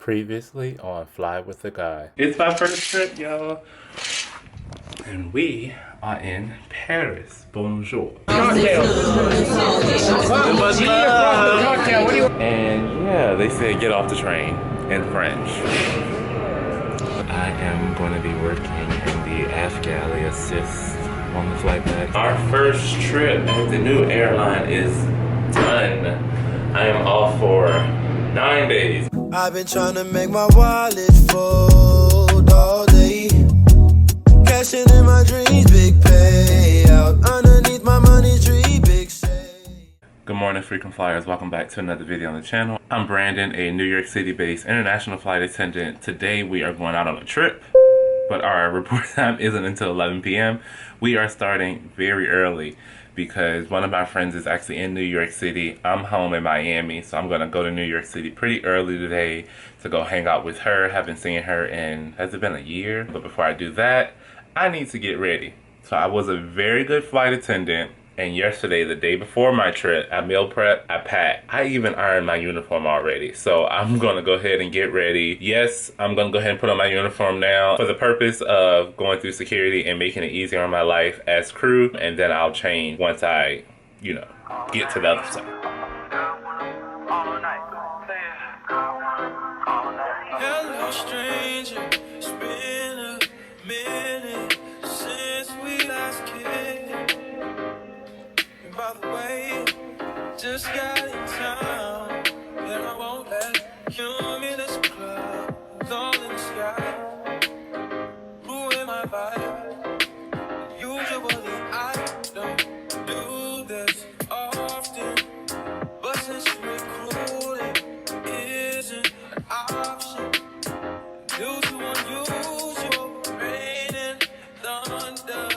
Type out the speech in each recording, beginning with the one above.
Previously on Fly with the Guy. It's my first trip, y'all. And we are in Paris. Bonjour. And yeah, they said get off the train in French. I am going to be working in the aft galley assist on the flight back. Our first trip at the new airline is done. I am off for 9 days. I've been trying to make my wallet fold all day. Cashing in my dreams, big payout. Underneath my money tree, big shade. Good morning, frequent flyers. Welcome back to another video on the channel. I'm Brandon, a New York City-based international flight attendant. Today we are going out on a trip, but our report time isn't until 11 p.m. We are starting very early because one of my friends is actually in New York City. I'm home in Miami, so I'm gonna go to New York City pretty early today to go hang out with her. Haven't seen her in, has it been a year? But before I do that, I need to get ready. So I was a very good flight attendant, and yesterday, the day before my trip, I meal prep, I packed. I even ironed my uniform already. So I'm gonna go ahead and get ready. Yes, I'm gonna go ahead and put on my uniform now for the purpose of going through security and making it easier on my life as crew. And then I'll change once I, get to the other side. Hello, stranger. It's been a minute since we last kicked. And by the way, just got in town, and I won't let you in this club. It's all in the sky. Ruin my vibe. Usually I don't do this often, but since recruiting isn't an option, due to unusual rain and thunder,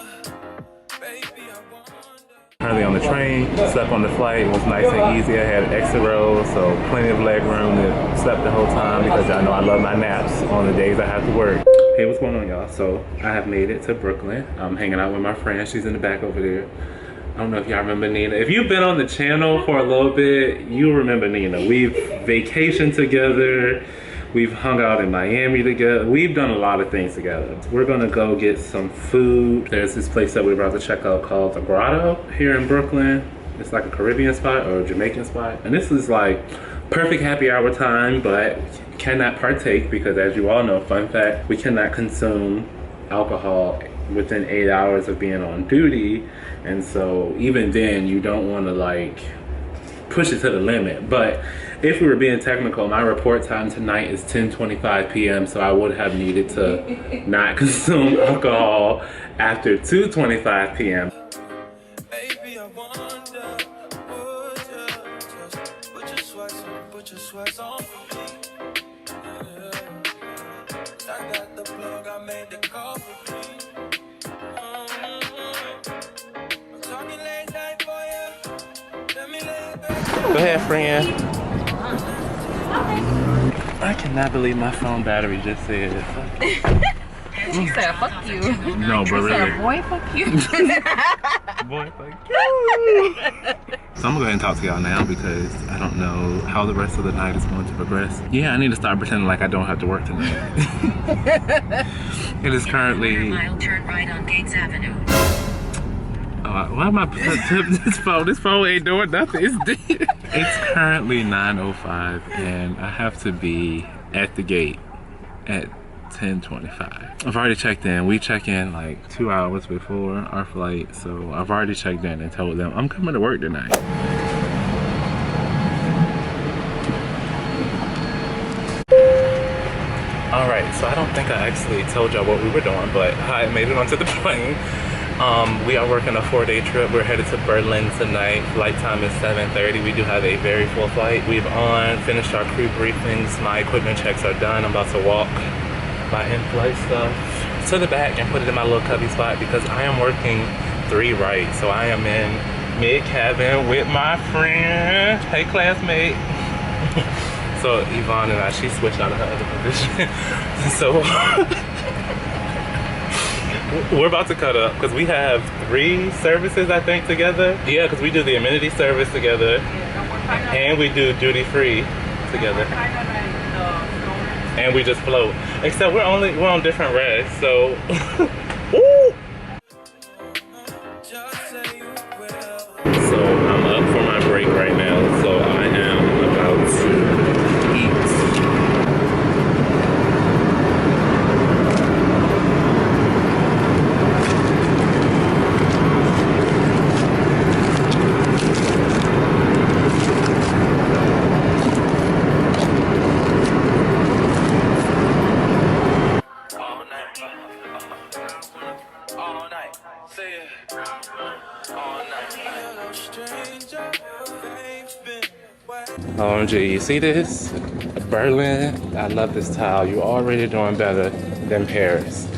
baby, I wonder. Currently on the train, slept on the flight. It was nice and easy. I had extra rows, so plenty of leg room to slept the whole time because y'all know I love my naps on the days I have to work. Hey, what's going on, y'all? So I have made it to Brooklyn. I'm hanging out with my friend. She's in the back over there. I don't know if y'all remember Nina. If you've been on the channel for a little bit, you'll remember Nina. We've vacationed together. We've hung out in Miami together. We've done a lot of things together. We're gonna go get some food. There's this place that we're about to check out called The Grotto here in Brooklyn. It's like a Caribbean spot or a Jamaican spot. And this is like perfect happy hour time, but cannot partake because, as you all know, fun fact, we cannot consume alcohol within 8 hours of being on duty. And so even then, you don't wanna like push it to the limit. But if we were being technical, my report time tonight is 10:25 p.m. so I would have needed to not consume alcohol after 2:25 p.m. Baby, I wonder, would you just put your sweats on for me? Yeah. I got the plug, I made the call for me. I'm talking late night for you. Let me lay back. Go ahead, friend. I cannot believe my phone battery just said She said, fuck you. no, but really. Said, boy, fuck you. Boy, fuck you. So I'm gonna go ahead and talk to y'all now because I don't know how the rest of the night is going to progress. Yeah, I need to start pretending like I don't have to work tonight. It is currently... Turn right on Gates Avenue. why am I this phone? This phone ain't doing nothing. It's dead. It's currently 9:05 and I have to be at the gate at 10:25. I've already checked in. We check in like 2 hours before our flight, so I've already checked in and told them I'm coming to work tonight. Alright, so I don't think I actually told y'all what we were doing, but I made it onto the plane. We are working a 4-day trip. We're headed to Berlin tonight. Flight time is 7:30. We do have a very full flight. We've finished our crew briefings. My equipment checks are done. I'm about to walk my in-flight stuff to the back and put it in my little cubby spot because I am working 3 right. So I am in mid-cabin with my friend. Hey, classmate. So Yvonne and she switched out of her other position. So we're about to cut up because we have 3 services, I think, together. Yeah, because we do the amenity service together and we do duty free together. and we just float. Except we're on different rests, so. Woo! So I'm up for my break right now, so I am about to eat. OMG, you see this? Berlin, I love this tile. You're already doing better than Paris.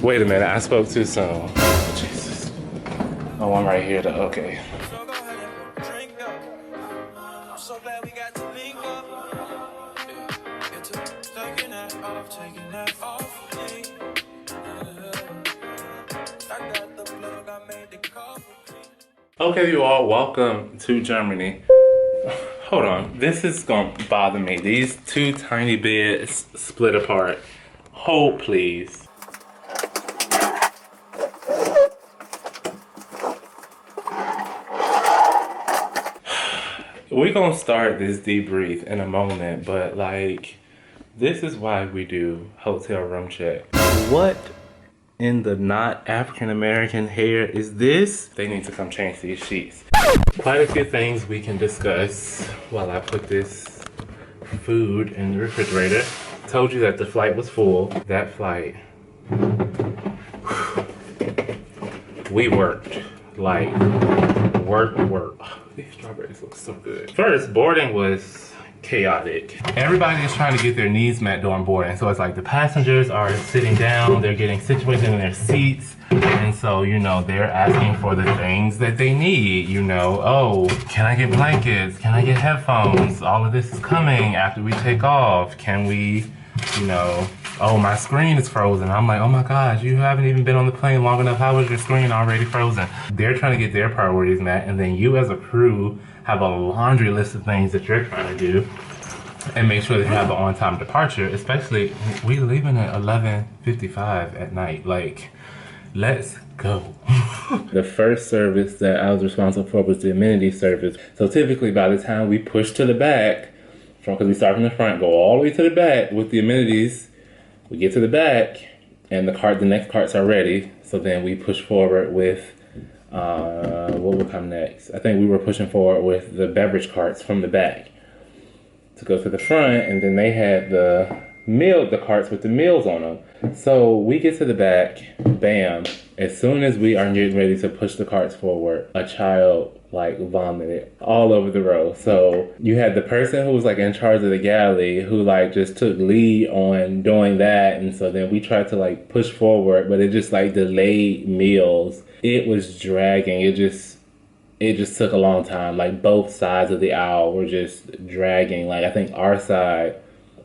Wait a minute, I spoke too soon. Oh, Jesus. Oh, I'm right here, though. Okay. Okay, you all, welcome to Germany. Hold on, this is gonna bother me. These two tiny beds split apart. Hold, please. We're gonna start this debrief in a moment, but like, this is why we do hotel room check. What in the not African American hair is this? They need to come change these sheets. Quite a few things we can discuss while I put this food in the refrigerator. Told you that the flight was full. That flight, we worked, like work. Oh, these strawberries look so good. First, boarding was chaotic. Everybody is trying to get their needs met during boarding. So it's like the passengers are sitting down, they're getting situated in their seats. And so, you know, they're asking for the things that they need, you know. Oh, can I get blankets? Can I get headphones? All of this is coming after we take off. Can we, you know, oh, my screen is frozen. I'm like, oh my gosh, you haven't even been on the plane long enough. How is your screen already frozen? They're trying to get their priorities met. And then you as a crew have a laundry list of things that you're trying to do and make sure that you have an on-time departure, especially we leaving at 11:55 at night. Like, let's go. The first service that I was responsible for was the amenity service. So typically by the time we push to the back, because we start from the front, go all the way to the back with the amenities, we get to the back and the next carts are ready. So then we push forward with what will come next? I think we were pushing forward with the beverage carts from the back to go to the front, and then they had the carts with the meals on them. So we get to the back, bam, as soon as we are getting ready to push the carts forward, a child like vomited all over the row. So you had the person who was like in charge of the galley who like just took lead on doing that, and so then we tried to like push forward, but it just like delayed meals. It was dragging. It just took a long time. Like both sides of the aisle were just dragging. Like I think our side,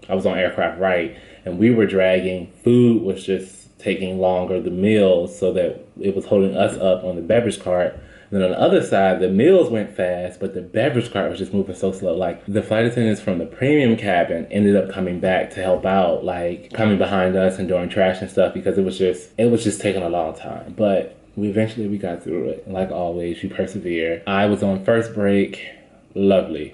I was on aircraft right, and we were dragging. Food was just taking longer, the meals, so that it was holding us up on the beverage cart. And then on the other side, the meals went fast, but the beverage cart was just moving so slow. Like the flight attendants from the premium cabin ended up coming back to help out, like coming behind us and doing trash and stuff, because it was just taking a long time. But we got through it. Like always, we persevere. I was on first break. Lovely.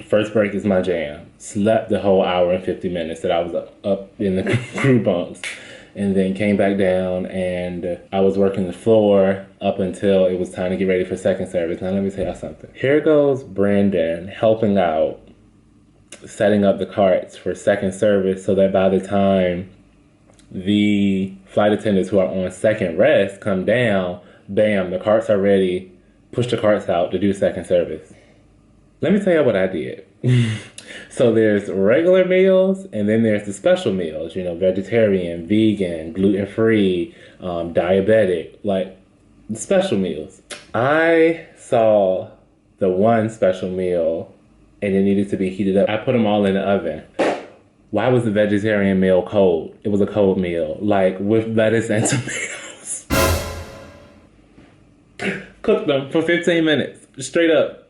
First break is my jam. Slept the whole hour and 50 minutes that I was up in the crew bunks. And then came back down and I was working the floor up until it was time to get ready for second service. Now let me tell y'all something. Here goes Brandon helping out, setting up the carts for second service so that by the time the flight attendants who are on second rest come down, bam, the carts are ready, push the carts out to do second service. Let me tell you what I did. So there's regular meals and then there's the special meals, you know, vegetarian, vegan, gluten-free, diabetic, like special meals. I saw the one special meal and it needed to be heated up. I put them all in the oven. Why was the vegetarian meal cold? It was a cold meal, like with lettuce and tomatoes. Cooked them for 15 minutes, straight up.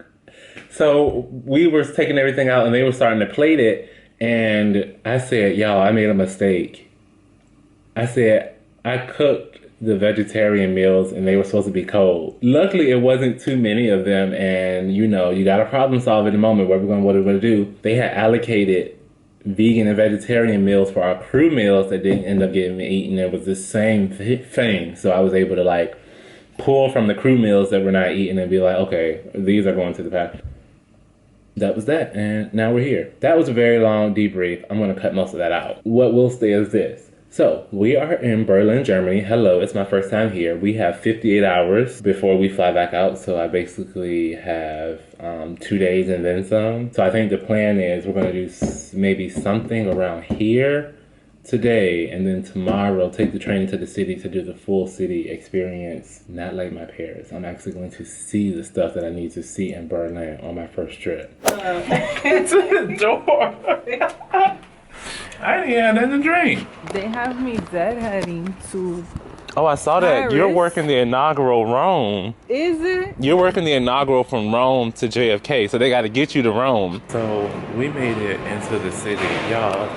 So we were taking everything out and they were starting to plate it. And I said, y'all, I made a mistake. I said, I cooked the vegetarian meals and they were supposed to be cold. Luckily, it wasn't too many of them. And you know, you got to problem solve in the moment. What we're going to do. They had allocated vegan and vegetarian meals for our crew meals that didn't end up getting eaten. It was the same thing. So I was able to like pull from the crew meals that we're not eating and be like, okay, these are going to the pack. That was that, and now we're here. That was a very long debrief. I'm gonna cut most of that out. What will stay is this. So, we are in Berlin, Germany. Hello, it's my first time here. We have 58 hours before we fly back out, so I basically have 2 days and then some. So I think the plan is we're gonna do maybe something around here today, and then tomorrow take the train to the city to do the full city experience. Not like my Paris. I'm actually going to see the stuff that I need to see in Berlin on my first trip. Into the door. I didn't have nothing to drink. They have me dead heading to. Oh, I saw that. Paris. You're working the inaugural Rome. Is it? You're working the inaugural from Rome to JFK, so they got to get you to Rome. So we made it into the city, y'all.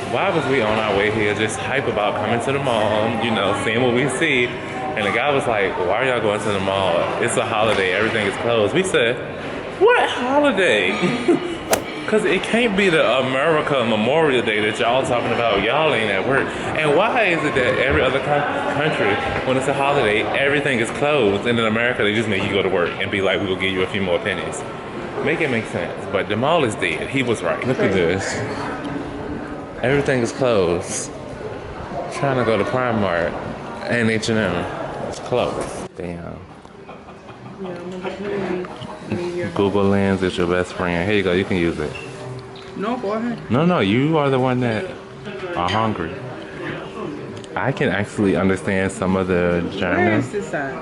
Why was we on our way here just hype about coming to the mall, you know, seeing what we see? And the guy was like, why are y'all going to the mall? It's a holiday, everything is closed. We said, what holiday? Because it can't be the America Memorial Day that y'all talking about. Y'all ain't at work. And why is it that every other country, when it's a holiday, everything is closed? And in America, they just make you go to work and be like, we will give you a few more pennies. Make it make sense. But the mall is dead. He was right. Look at this. Everything is closed. Trying to go to Primark and H&M. It's closed. Damn. Google Lens is your best friend. Here you go. You can use it. No, go ahead. No. You are the one that are hungry. I can actually understand some of the German. Where is this at?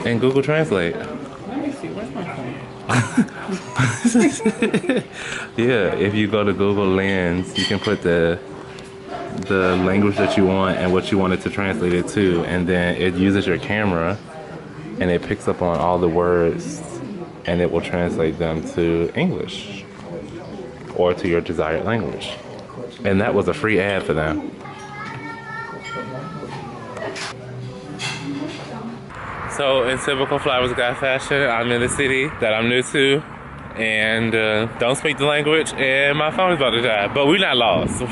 In Google Translate. Let me see. Where's my phone? Yeah, if you go to Google Lens, you can put the language that you want and what you want it to translate it to, and then it uses your camera and it picks up on all the words and it will translate them to English or to your desired language. And that was a free ad for them. So in typical FlyWithAGuy fashion, I'm in the city that I'm new to and don't speak the language, and my phone is about to die. But we're not lost.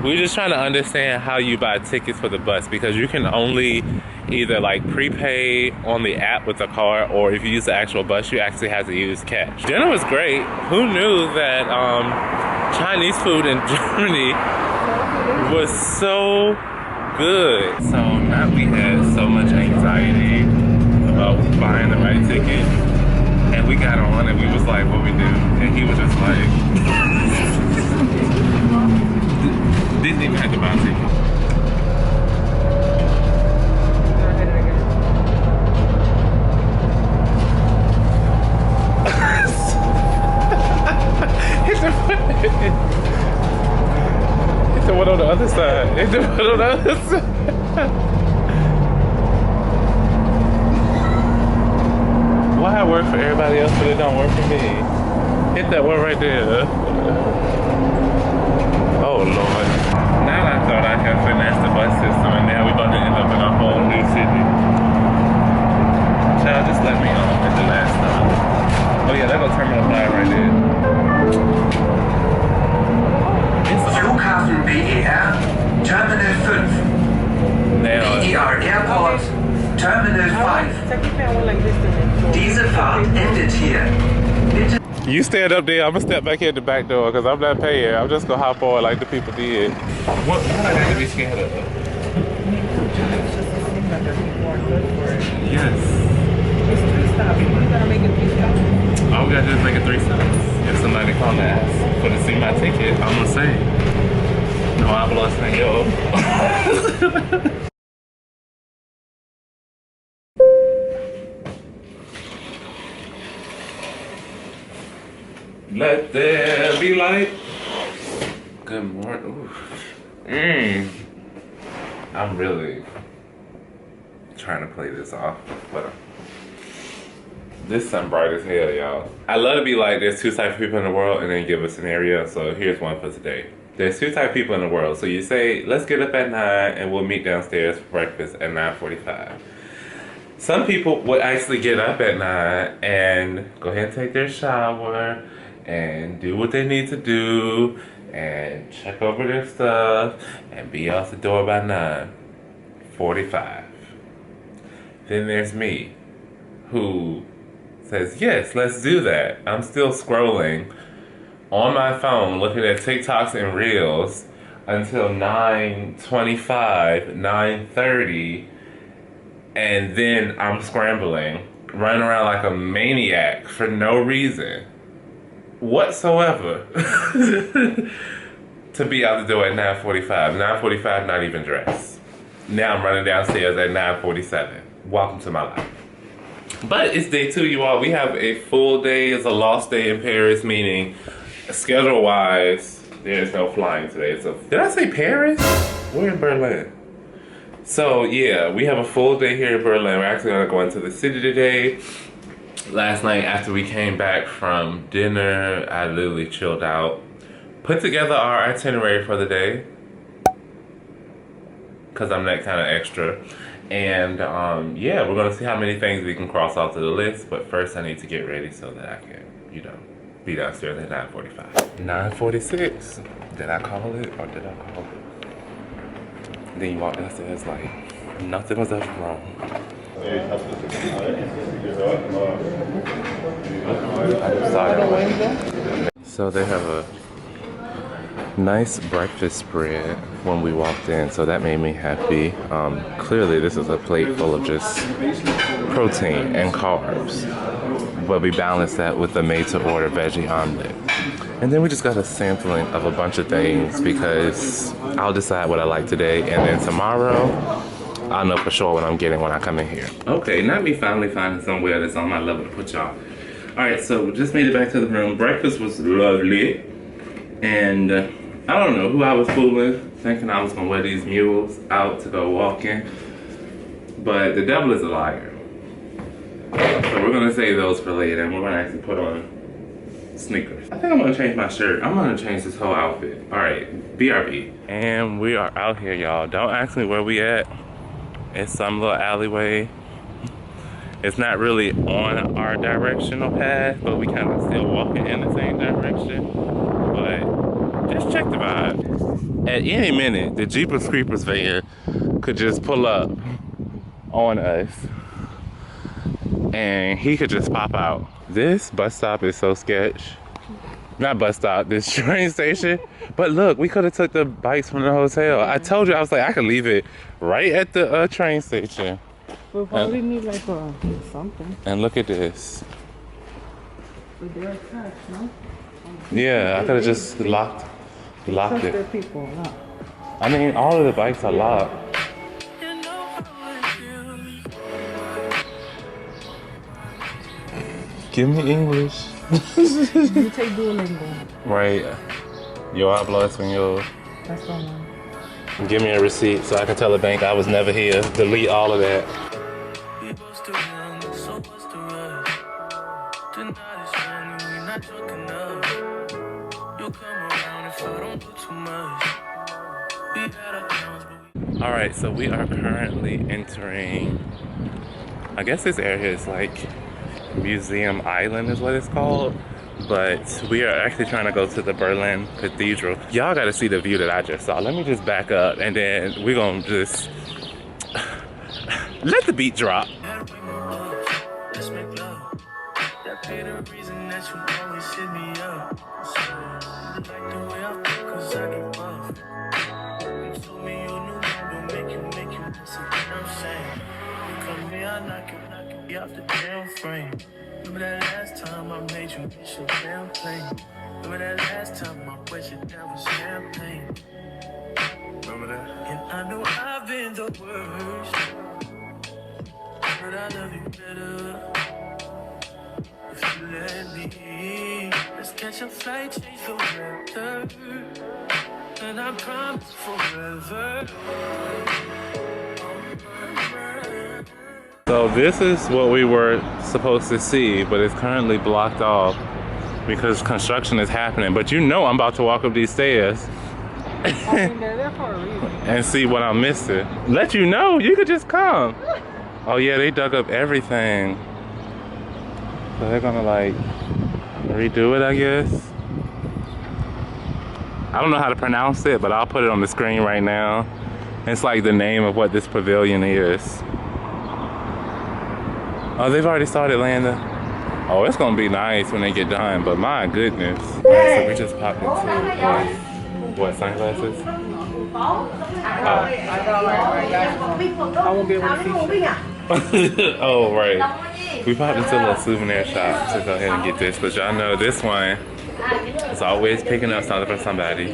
We're just trying to understand how you buy tickets for the bus, because you can only either like prepay on the app with the card, or if you use the actual bus, you actually have to use cash. Dinner was great. Who knew that Chinese food in Germany was so good? So now we had so much anxiety about buying the right ticket, and we got on and we was like, what we do? And he was just like, didn't even have to buy a ticket. Hit the one on the other side. Hit the one on the other side. Why it work for everybody else but it don't work for me? Hit that one right there. Oh Lord. Now I thought I had finessed the bus system, and now we about to end up in a whole new city. Child, just let me on at the last stop. Oh yeah, that goes Terminal 5 right there. Flughafen BER, Terminal 5. BER Airport, Terminal 5. Diese Fahrt endet hier. Bitte. You stand up there, I'm gonna step back here at the back door because I'm not paying. I'm just gonna hop on like the people did. What I got to be scared of? Yes. It's 3 stops. You gotta make it 3 stops. All we gotta do is make it 3 stops. If somebody come to ask for to see my ticket, I'm gonna say, no hablo español. Let there be light. Good morning. I'm really trying to play this off, but This sun bright as hell, y'all. I love to be like, there's two types of people in the world, and then give a scenario. So here's one for today. There's two types of people in the world. So you say, let's get up at 9 and we'll meet downstairs for breakfast at 9:45. Some people would actually get up at 9 and go ahead and take their shower and do what they need to do and check over their stuff and be out the door by 9:45. Then there's me, who says, yes, let's do that. I'm still scrolling on my phone, looking at TikToks and Reels until 9:25, 9:30, and then I'm scrambling, running around like a maniac for no reason whatsoever to be out the door at 9:45. 9:45, not even dressed. Now I'm running downstairs at 9:47. Welcome to my life. But it's day 2, you all. We have a full day. It's a lost day in Paris, meaning schedule-wise, there's no flying today. So, did I say Paris? We're in Berlin. So yeah, we have a full day here in Berlin. We're actually gonna go into the city today. Last night after we came back from dinner, I literally chilled out, put together our itinerary for the day, cause I'm that kind of extra. And yeah, we're gonna see how many things we can cross off to the list. But first I need to get ready so that I can, you know, be downstairs at 9:45. 9:46, did I call it or did I call it? Then you walk downstairs like nothing was ever wrong. So they have a nice breakfast spread when we walked in, so that made me happy. Clearly this is a plate full of just protein and carbs, but we balanced that with the made-to-order veggie omelet. And then we just got a sampling of a bunch of things because I'll decide what I like today, and then tomorrow I'll know for sure what I'm getting when I come in here. Okay, not me finally finding somewhere that's on my level to put y'all. Alright, so we just made it back to the room. Breakfast was lovely, and I don't know who I was fooling, thinking I was gonna wear these mules out to go walking, but the devil is a liar. So we're gonna save those for later, and we're gonna actually put on sneakers. I think I'm gonna change my shirt. I'm gonna change this whole outfit. All right, BRB. And we are out here, y'all. Don't ask me where we at. It's some little alleyway. It's not really on our directional path, but we kind of still walking in the same direction. But just check the vibe. At any minute, the Jeepers Creepers van could just pull up on us and he could just pop out. This bus stop is so sketch. Not bus stop, this train station. But look, we could have took the bikes from the hotel. I told you, I was like, I could leave it right at the train station. We'll probably need like something. And look at this. But they're attached, no? Yeah, I could have just locked it. People, no. I mean, all of the bikes are locked. Give me English. You take Duolingo. Right. Yo hablo español. That's the one. Give me a receipt so I can tell the bank I was never here. Delete all of that. All right, so we are currently entering, I guess this area is like Museum Island is what it's called, but we are actually trying to go to the Berlin Cathedral. Y'all gotta see the view that I just saw. Let me just back up and then we're gonna just let the beat drop. Off the damn frame. Remember that last time I made you miss your damn plane. Remember that last time I wet you down with champagne. Remember that? And I know I've been the worst, but I love you better if you let me. Let's catch a flight, change the weather, and I promise forever. So this is what we were supposed to see, but it's currently blocked off because construction is happening. But you know I'm about to walk up these stairs and see what I'm missing. Let you know, you could just come. Oh yeah, they dug up everything. So they're gonna like redo it, I guess. I don't know how to pronounce it, but I'll put it on the screen right now. It's like the name of what this pavilion is. Oh, they've already started laying the... Oh, it's gonna be nice when they get done, but my goodness. Alright, so we just popped into, what, sunglasses? I won't be able to see. Oh, right. We popped into a little souvenir shop to go ahead and get this, but y'all know this one is always picking up something for somebody.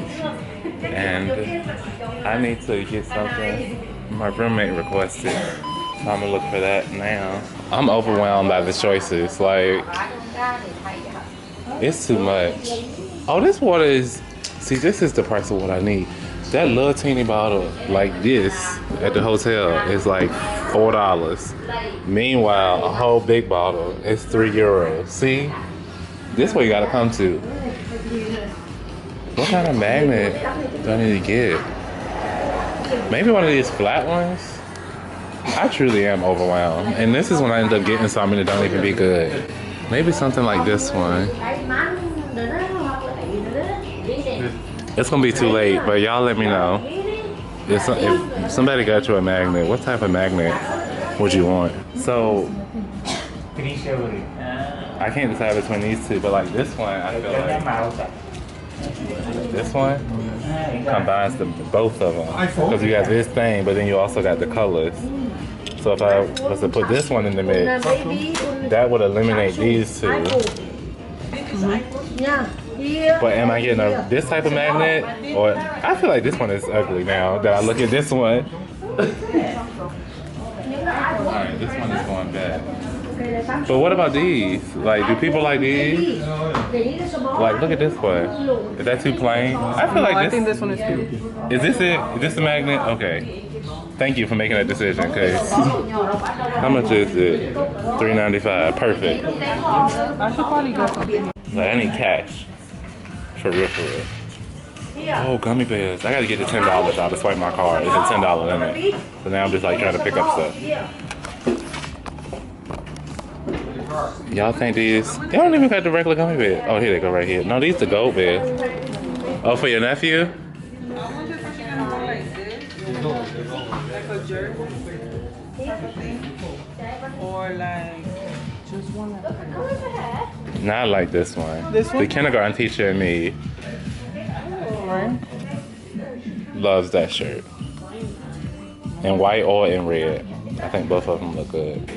And I need to get something my roommate requested. So I'm gonna look for that now. I'm overwhelmed by the choices. Like, it's too much. Oh, this water is, see, this is the price of what I need. That little teeny bottle like this at the hotel is like $4. Meanwhile, a whole big bottle is €3. See? This way you gotta come to. What kind of magnet do I need to get? Maybe one of these flat ones? I truly am overwhelmed. And this is when I end up getting something that don't even be good. Maybe something like this one. It's gonna be too late, but y'all let me know. If somebody got you a magnet, what type of magnet would you want? So, I can't decide between these two, but like this one, I feel like this one combines both of them. Because you got this thing, but then you also got the colors. So if I was to put this one in the mix, that would eliminate these two. But am I getting this type of magnet? Or I feel like this one is ugly now that I look at this one. Alright, this one is going back. But what about these? Like, do people like these? Like, look at this one. Is that too plain? I feel like I think this one is cute. Is this it? Is this the magnet? Okay. Thank you for making that decision, cause how much is it? $3.95. Perfect. I should probably get something. Like, I need cash. For real, for real. Oh, gummy bears. I gotta get the $10 out to swipe my card. It's a $10 limit. So now I'm just like trying to pick up stuff. Y'all think these? They don't even got the regular gummy bears. Oh, here they go right here. No, these the gold bears. Oh, for your nephew? Like a jerk. Or like just one. Not like this one. This one? The kindergarten teacher and me Right. loves that shirt. In white or in red. I think both of them look good.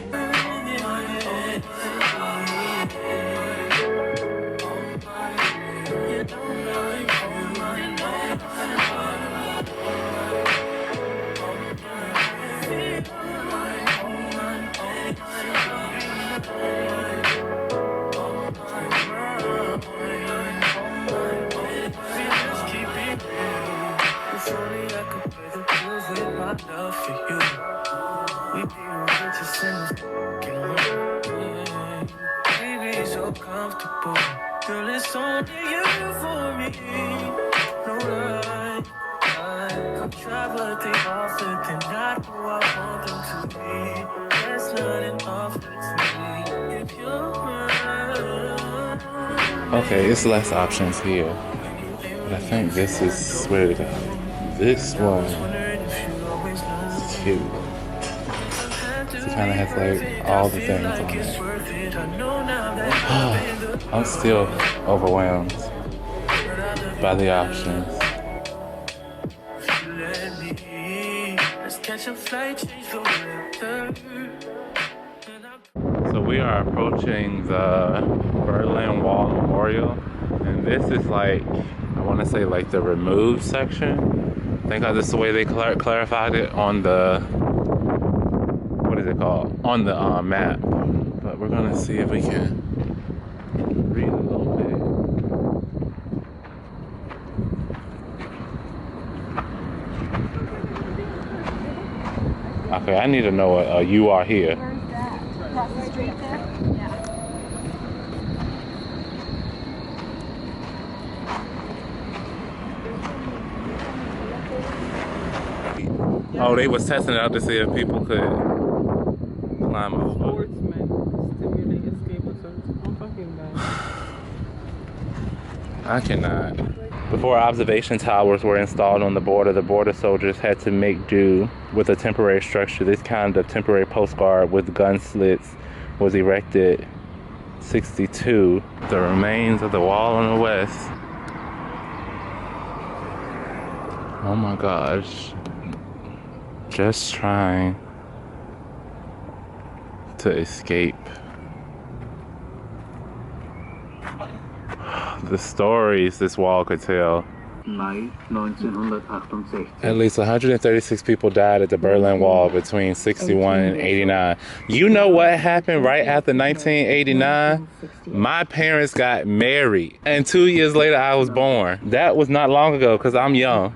Girl, it's only you for me. No lie. I'm trying, but they offer they're not who I want them to be. That's not an offer to me. If you're mine. Okay, it's less options here. But I think this is where to go. This one is cute. It kind of has like all the things on it. I'm still overwhelmed by the options. So we are approaching the Berlin Wall Memorial, and this is like, I want to say like the removed section. I think this is the way they clarified it on the, what is it called? On the map. But we're gonna see if we can read a little bit. Okay, I need to know what you are here. across the street there? Yeah. Oh, they was testing it out to see if people could climb over. Sportsman stimulate escape attempts. I'm fucking done. I cannot. Before observation towers were installed on the border soldiers had to make do with a temporary structure. This kind of temporary postguard with gun slits was erected 62. The remains of the wall on the west. Oh my gosh. Just trying to escape the stories this wall could tell. At least 136 people died at the Berlin Wall between 61 and 89. You know what happened right after 1989? My parents got married, and 2 years later I was born. That was not long ago because I'm young.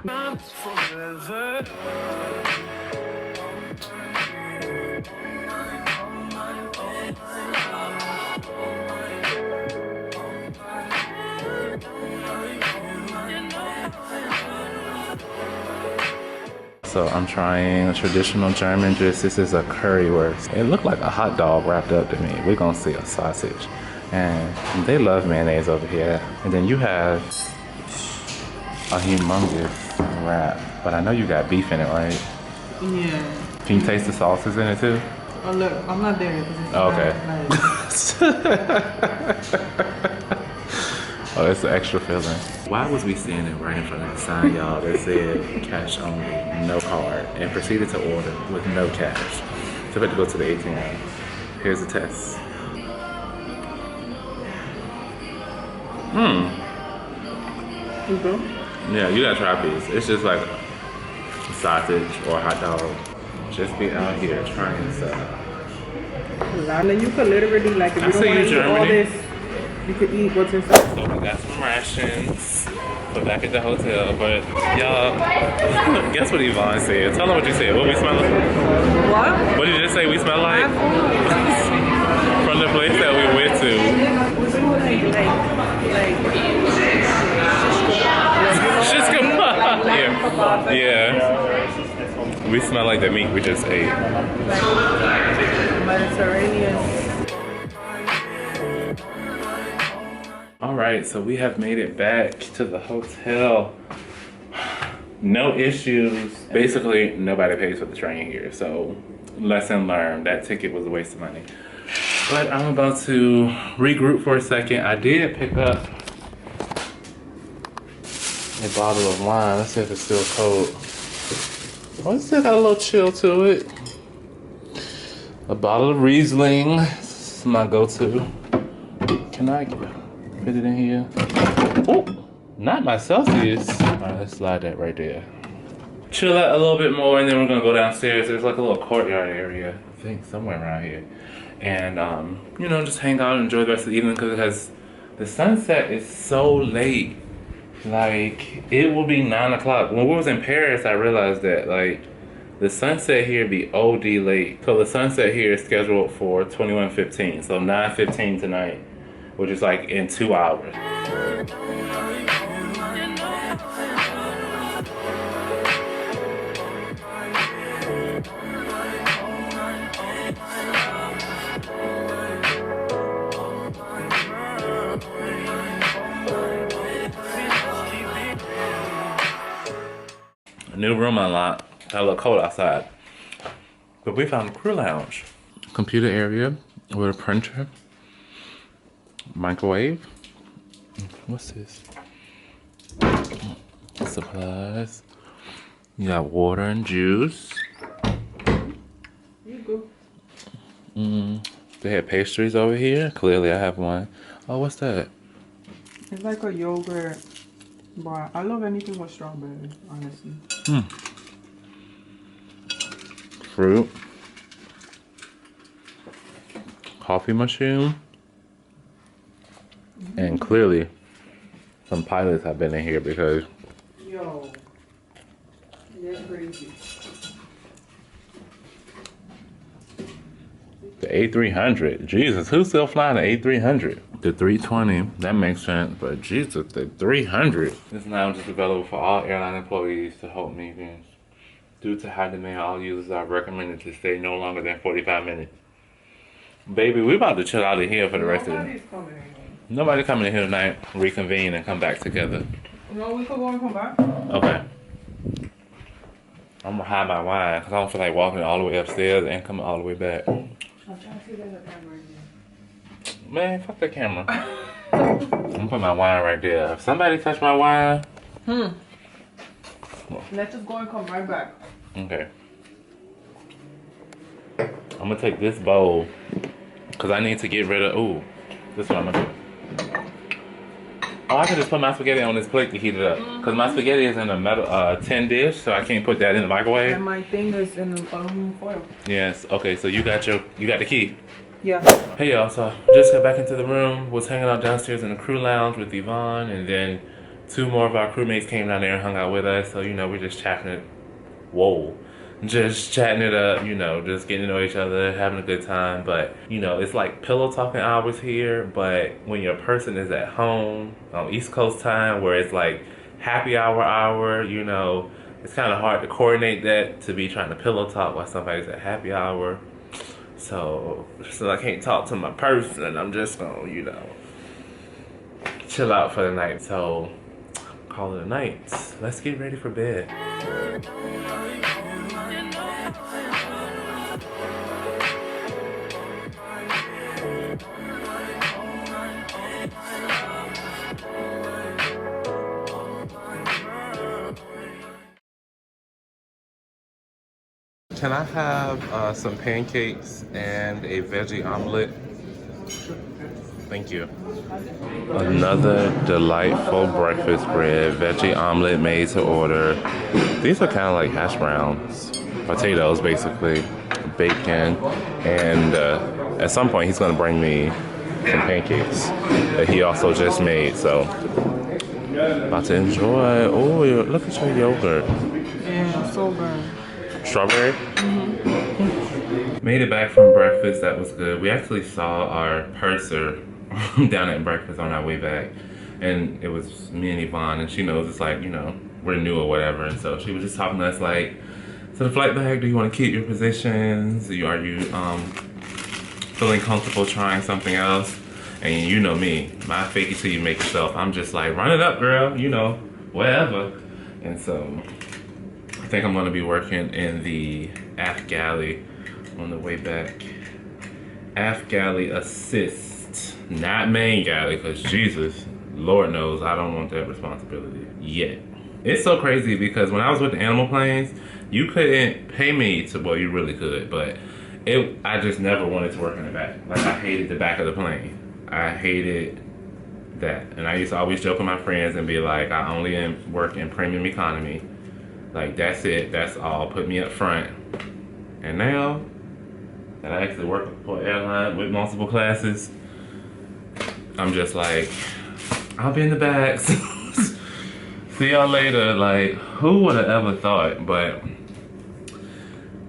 So I'm trying a traditional German dish. This is a currywurst. It looked like a hot dog wrapped up to me. We're gonna see a sausage. And they love mayonnaise over here. And then you have a humongous wrap. But I know you got beef in it, right? Yeah. Can you taste the sauces in it too? Oh look, I'm not there yet. Oh, it's the extra filling. Why was we standing right in front of the sign, y'all, that said cash only, no card, and proceeded to order with no cash? So we had to go to the ATM. Here's the test. Yeah, you gotta try these. It's just like sausage or hot dog. Just be out here trying stuff. Lana, you could literally, like, if you don't want to eat all this, you could eat what's inside. So we got some rations. We're back at the hotel, but y'all, guess what Yvonne said? Tell them what you said. What we smell like? What? What did you just say we smell like? From the place that we went to. Just come on. Yeah. We smell like the meat we just ate. Mediterranean. All right, so we have made it back to the hotel. No issues. Basically, nobody pays for the train here, so lesson learned. That ticket was a waste of money. But I'm about to regroup for a second. I did pick up a bottle of wine. Let's see if it's still cold. Oh, it still got a little chill to it. A bottle of Riesling. This is my go-to. Can I fit it in here? Oh, not my Celsius. All right, let's slide that right there. Chill out a little bit more, and then we're gonna go downstairs. There's like a little courtyard area, I think, somewhere around here. And, you know, just hang out and enjoy the rest of the evening because the sunset is so late. Like, it will be 9 o'clock. When we was in Paris, I realized that, like, the sunset here be OD late. So the sunset here is scheduled for 21:15, so 9:15 tonight, which is like in 2 hours. A new room unlocked. Got a little cold outside. But we found a crew lounge. Computer area with a printer. Microwave. What's this? Supplies. You got water and juice. You go. They had pastries over here. Clearly I have one. Oh, what's that? It's like a yogurt bar. I love anything with strawberry, honestly. Fruit. Coffee machine. And clearly some pilots have been in here because Yo, they're crazy. The A300. Jesus, who's still flying the A300? The 320, that makes sense, but Jesus, the 300. This now just available for all airline employees to help me. Due to high demand, all users are recommended to stay no longer than 45 minutes. Baby, we about to chill out of here for the rest of the day. Nobody coming in here tonight, reconvene and come back together. No, we could go and come back. Okay. I'm gonna hide my wine because I don't feel like walking all the way upstairs and coming all the way back. I'm trying to see there's a camera in there. Man, fuck the camera. I'm gonna put my wine right there. If somebody touch my wine. Let's just go and come right back. Okay. I'm gonna take this bowl because I need to get rid of. Ooh, this is what I'm gonna do. Oh, I can just put my spaghetti on this plate to heat it up. Because my spaghetti is in a metal tin dish, so I can't put that in the microwave. And my thing is in aluminum foil. Yes. Okay. So you got the key. Yeah. Hey y'all. So just got back into the room. Was hanging out downstairs in the crew lounge with Yvonne, and then 2 more of our crewmates came down there and hung out with us. So you know we're just chatting it. Whoa. Just chatting it up, you know, just getting to know each other, having a good time. But, you know, it's like pillow talking hours here. But when your person is at home on East Coast time, where it's like happy hour, you know, it's kind of hard to coordinate that to be trying to pillow talk while somebody's at happy hour. So I can't talk to my person. I'm just gonna, you know, chill out for the night. So call it a night. Let's get ready for bed. Can I have some pancakes and a veggie omelet? Thank you. Another delightful breakfast bread, veggie omelet made to order. These are kind of like hash browns, potatoes basically, bacon, and at some point he's gonna bring me some pancakes that he also just made. So about to enjoy. Oh, look at your yogurt. Yeah, so good. Strawberry? Made it back from breakfast. That was good. We actually saw our purser down at breakfast on our way back, and it was me and Yvonne, and she knows it's like, you know, we're new or whatever, and so she was just talking to us like, so the flight bag, do you want to keep your positions? Are you feeling comfortable trying something else? And you know me, my fake it till you make yourself. I'm just like, run it up, girl, you know, whatever. And so I think I'm gonna be working in the aft galley on the way back. Aft galley assist, not main galley, because Jesus, Lord knows I don't want that responsibility yet. It's so crazy because when I was with the animal planes, you couldn't pay me to, well, you really could, but I just never wanted to work in the back. Like, I hated the back of the plane. I hated that. And I used to always joke with my friends and be like, I only work in premium economy. Like, that's it, that's all, put me up front. And now that I actually work for an airline with multiple classes, I'm just like, I'll be in the back. See y'all later. Like, who would have ever thought? But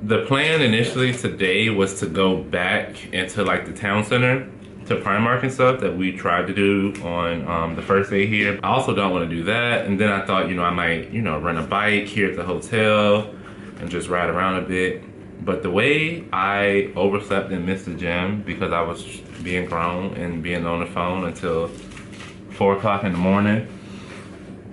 the plan initially today was to go back into like the town center to Primark and stuff that we tried to do on the first day here. I also don't want to do that. And then I thought, you know, I might, you know, rent a bike here at the hotel and just ride around a bit. But the way I overslept and missed the gym because I was being grown and being on the phone until 4 o'clock in the morning.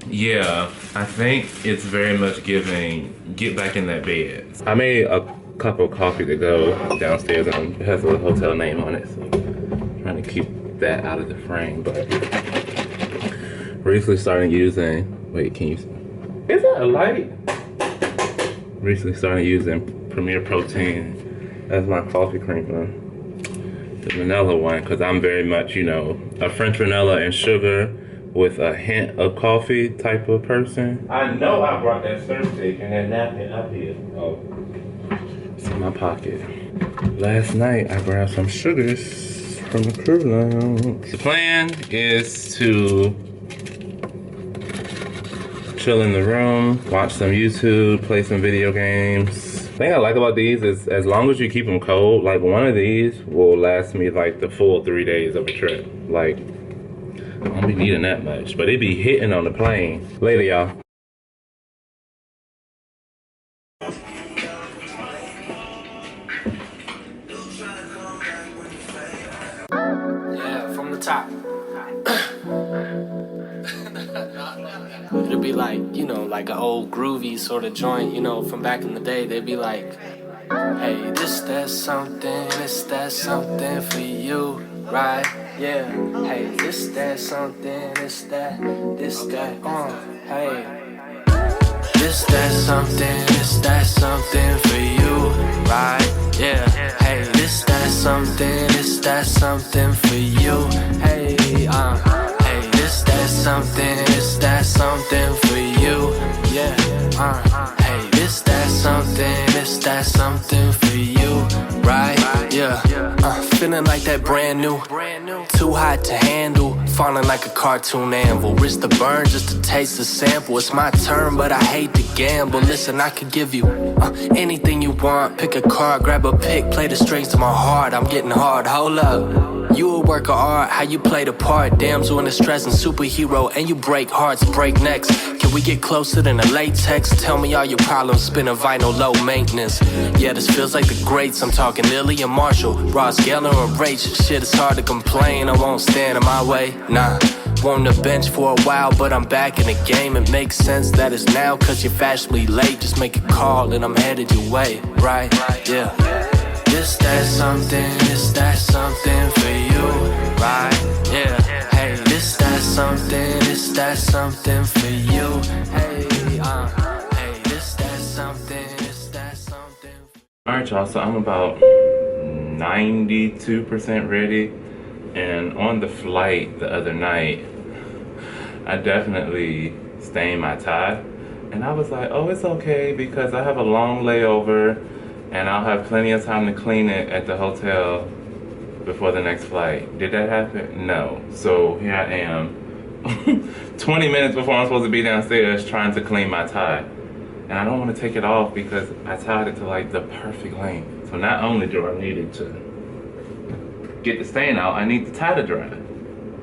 Yeah, I think it's very much giving, get back in that bed. I made a cup of coffee to go downstairs and it has a hotel name on it. So I'm trying to keep that out of the frame, but recently started using, wait, can you, is that a light? Recently started using Premier Protein as my coffee creamer. The vanilla one, because I'm very much, you know, a French vanilla and sugar with a hint of coffee type of person. I know I brought that surf stick and that napkin up here. Oh, it's in my pocket. Last night I grabbed some sugars from the crew lounge. The plan is to chill in the room, watch some YouTube, play some video games. The thing I like about these is as long as you keep them cold, like one of these will last me like the full 3 days of a trip. Like, I don't be needing that much, but it be hitting on the plane. Later, y'all. Yeah, from the top. It'll be like, you know, like an old groovy sort of joint, you know, from back in the day. They'd be like, hey, this, that, something for you, right? Yeah, hey, this, that, something, this, that, hey. This, that, something for you, right? Yeah, hey, this, that, something for you, hey, hey, this, that, something for you, yeah, hey, this, that, something for you, right? Yeah, feeling like that brand new, too hot to handle, falling like a cartoon anvil, risk the burn just to taste the sample. It's my turn, but I hate to gamble. Listen, I could give you anything you want. Pick a card, grab a pick, play the strings to my heart. I'm getting hard, hold up. You a work of art, how you play the part. Damsel in distress and superhero, and you break hearts, break necks. Can we get closer than a latex? Tell me all your problems, spin a vinyl low maintenance. Yeah, this feels like the greats. I'm talking Lily and Marshall, Ross Geller and Rach. Shit, it's hard to complain, I won't stand in my way, nah. On the bench for a while, but I'm back in the game. It makes sense that it's now, cause you're fashionably late. Just make a call and I'm headed your way, right? Yeah. This, that, something for you, right? Yeah. Hey, this, that, something for you. Hey, hey, this, that, something. Alright, y'all, so I'm about 92% ready. And on the flight the other night, I definitely stained my tie. And I was like, oh, it's okay because I have a long layover and I'll have plenty of time to clean it at the hotel before the next flight. Did that happen? No. So here I am, 20 minutes before I'm supposed to be downstairs trying to clean my tie. And I don't want to take it off because I tied it to like the perfect length. So not only do I need it to get the stain out, I need the tie to dry.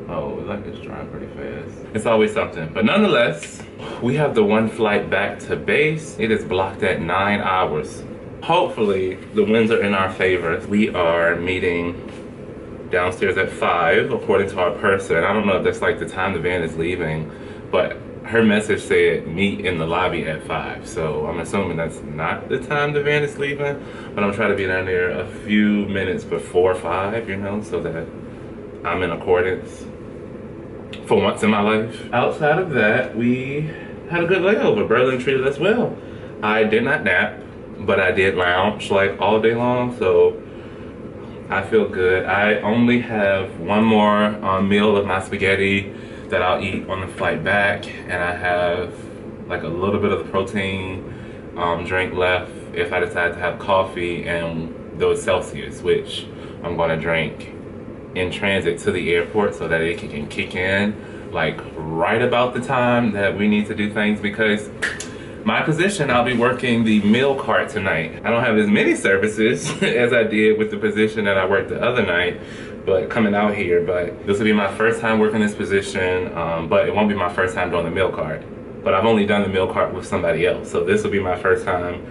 Oh, like it's drying pretty fast. It's always something. But nonetheless, we have the one flight back to base. It is blocked at 9 hours. Hopefully, the winds are in our favor. We are meeting downstairs at 5, according to our person. I don't know if that's like the time the van is leaving, but her message said meet in the lobby at 5. So I'm assuming that's not the time the van is leaving, but I'm trying to be down there a few minutes before 5, you know, so that I'm in accordance for once in my life. Outside of that, we had a good layover. Berlin treated us well. I did not nap, but I did lounge like all day long, so I feel good. I only have one more meal of my spaghetti that I'll eat on the flight back, and I have like a little bit of the protein drink left if I decide to have coffee and those Celsius, which I'm gonna drink in transit to the airport so that it can kick in like right about the time that we need to do things, because my position, I'll be working the meal cart tonight. I don't have as many services as I did with the position that I worked the other night, but coming out here, but this will be my first time working this position, but it won't be my first time doing the meal cart. But I've only done the meal cart with somebody else, so this will be my first time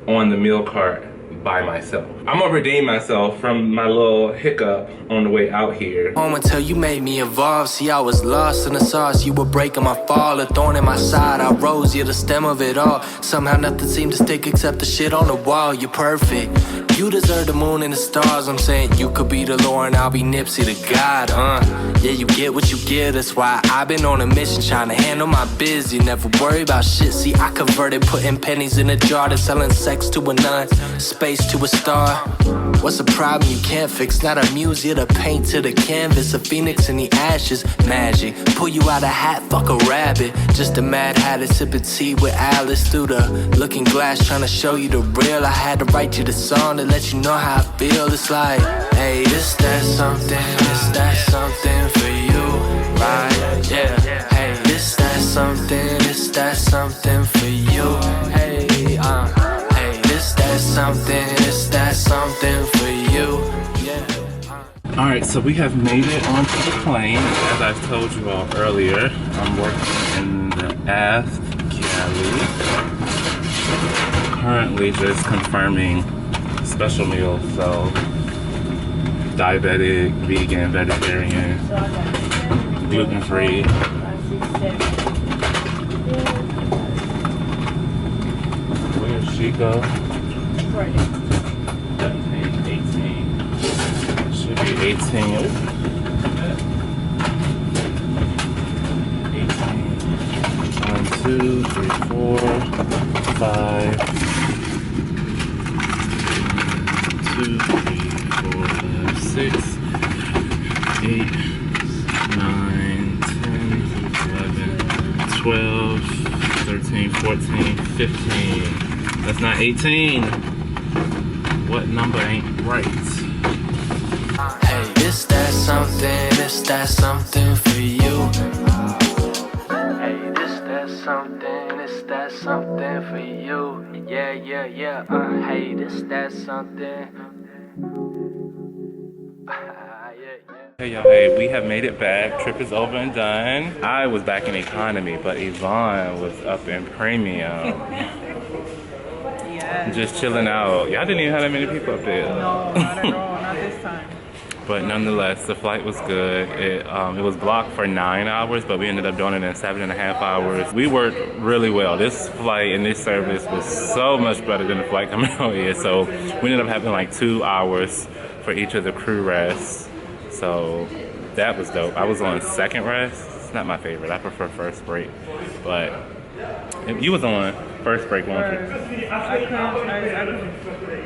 on the meal cart by myself. I'm gonna redeem myself from my little hiccup on the way out here. Home until you made me evolve. See, I was lost in the sauce. You were breaking my fall, a thorn in my side. I rose, you're the stem of it all. Somehow nothing seemed to stick except the shit on the wall. You're perfect. You deserve the moon and the stars. I'm saying you could be the Lauren, I'll be Nipsey the God. Yeah, you get what you get. That's why I've been on a mission trying to handle my biz. You never worry about shit. See, I converted, putting pennies in a jar to selling sex to a nun, space to a star. What's a problem you can't fix? Not a muse, you're the paint to the canvas. A phoenix in the ashes, magic. Pull you out a hat, fuck a rabbit. Just a mad hatter sipping tea with Alice through the looking glass, trying to show you the real. I had to write you the song to let you know how I feel. It's like, hey, this, that, something, this, that, something for you, right? Yeah, hey, this, that, something, this, this that something for you. Hey, hey, this that something for you. Yeah. Alright, so we have made it onto the plane. As I've told you all earlier, I'm working in the aft galley. Currently just confirming special meals, so diabetic, vegan, vegetarian, gluten-free. Where's she go? 17, 18. Should be 18. 18. 1, 2, 3, 4, 5. 2, 3, 4, 5, 6, 8, 9, 10, 11, 12, 13, 14, 15. That's not 18. What number ain't right? Hey, this that something for you. Hey, this that something for you. Yeah, yeah, yeah. Hey, this that something. Hey y'all, hey, we have made it back. Trip is over and done. I was back in economy, but Yvonne was up in premium. Yeah. Just chilling out. Y'all didn't even have that many people up there. No, not at all. Not this time. But nonetheless, the flight was good. It was blocked for 9 hours, but we ended up doing it in 7.5 hours. We worked really well. This flight and this service was so much better than the flight coming out here. So we ended up having like 2 hours for each of the crew rests. So that was dope. I was on second rest. It's not my favorite. I prefer first break. But you was on first break, weren't you? I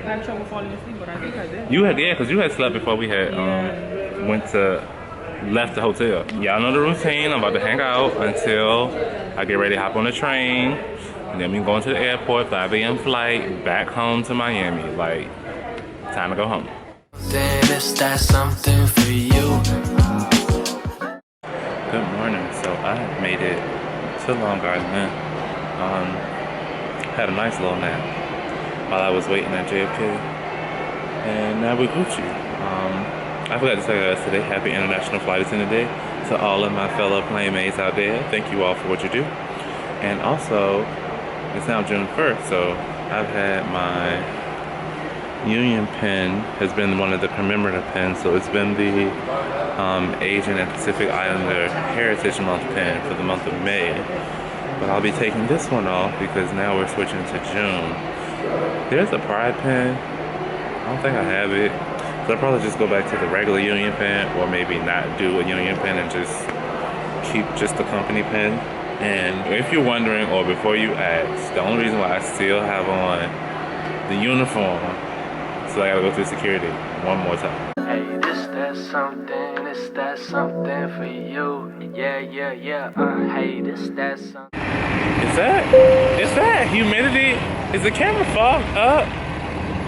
had trouble falling asleep, but I think I did. You had, yeah, because you had slept before we had left the hotel. Y'all know the routine. I'm about to hang out until I get ready to hop on the train. And then we go into the airport, 5 a.m. flight, back home to Miami. Like, time to go home. Then it's that something for you. Good morning. So I made it to Long Island. Had a nice little nap while I was waiting at JFK. And now we're Gucci. I forgot to tell you guys today, happy International Flight Attendant Day to all of my fellow playmates out there. Thank you all for what you do. And also, it's now June 1st, so I've had my Union pin has been one of the commemorative pins, so it's been the Asian and Pacific Islander Heritage Month pin for the month of May. But I'll be taking this one off because now we're switching to June. There's a Pride pin. I don't think I have it. So I'll probably just go back to the regular Union pin, or maybe not do a Union pin and just keep just the company pin. And if you're wondering, or before you ask, the only reason why I still have on the uniform, so I gotta go through security one more time. Hey, this that something, it's that something for you. Yeah, yeah, yeah. Hey, this that something. Is that humidity? Is the camera fogged up?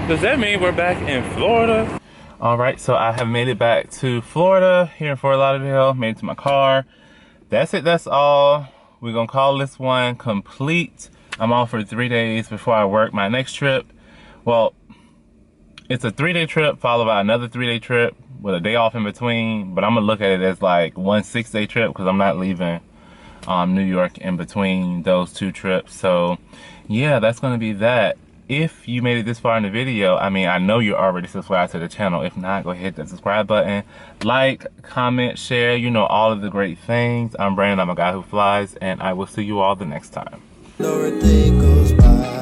Does that mean we're back in Florida? All right, so I have made it back to Florida, here in Fort Lauderdale, made it to my car. That's it, that's all. We're gonna call this one complete. I'm off for 3 days before I work my next trip. Well, it's a 3-day trip followed by another 3-day trip with a day off in between, but I'm gonna look at it as like one 6-day trip because I'm not leaving New York in between those 2 trips. So yeah, that's gonna be that. If you made it this far in the video, I mean, I know you're already subscribed to the channel. If not, go ahead and hit that subscribe button. Like, comment, share, you know, all of the great things. I'm Brandon, I'm a guy who flies, and I will see you all the next time. Every day goes by.